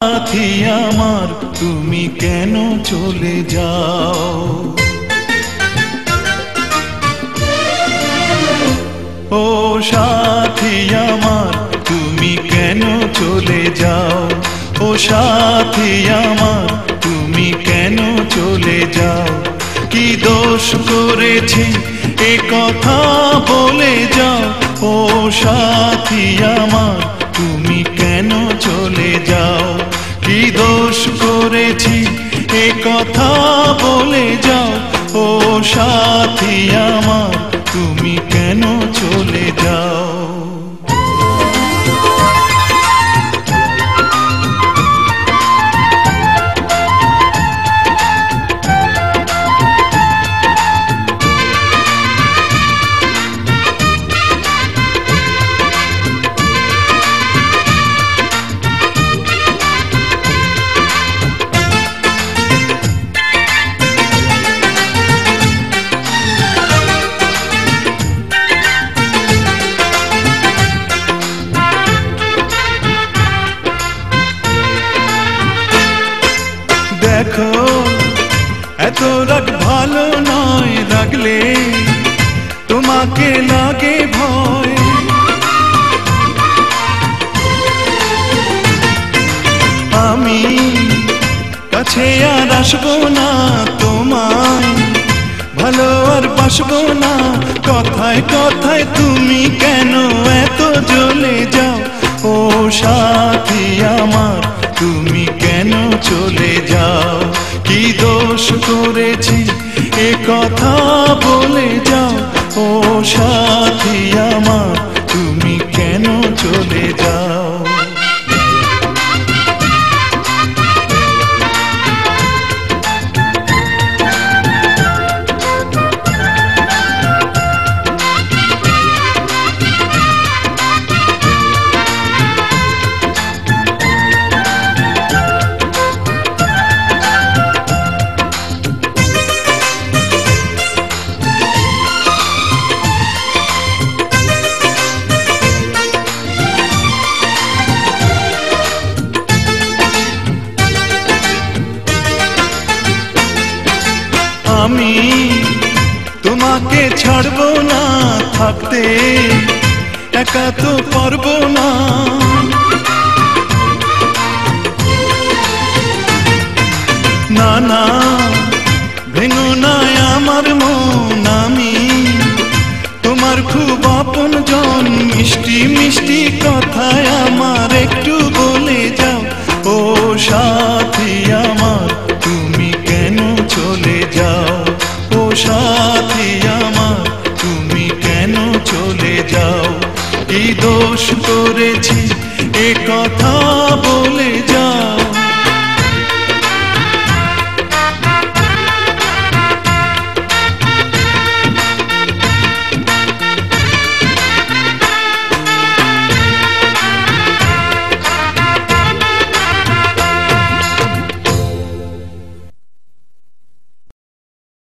সাথী আমার তুমি কেন চলে যাও, ও সাথী আমার তুমি কেন চলে যাও, ও সাথী আমার তুমি কেন চলে যাও। কি দোষ করেছি এ কথা বলে যাও, ও সাথী আমার তুমি কেন চলে যাও। কি দোষ করেছি এ কথা বলে যাও, ও সাথী আমার তুমি কেন চলে যাও। দেখো এত রাগ ভালো নয়, রাগলে তোমাকে লাগে ভয়। আমি কাছে আর আসবো না, তোমায় ভালো আর বাসবো না। কথায় কথায় তুমি কেন এত জ্বলে যাও, ও সাথী আমার তুমি কেন চলে যাও। কি দোষ করেছি এ কথা বলে যাও, ও সাথী আমার তুমি কেন চলে যাও। আমি তোমাকে ছাড়বো না, থাকতে একা তো পারবো না। না না ভেঙো না আমার মন, আমি তোমার খুব আপন জন। মিষ্টি মিষ্টি কথায় আমার একটু বলে যাও, ও সাথী আমার তুমি কেন চলে যাও। ও সাথী আমার তুমি কেন চলে যাও। কি দোষ করেছি এ কথা বলে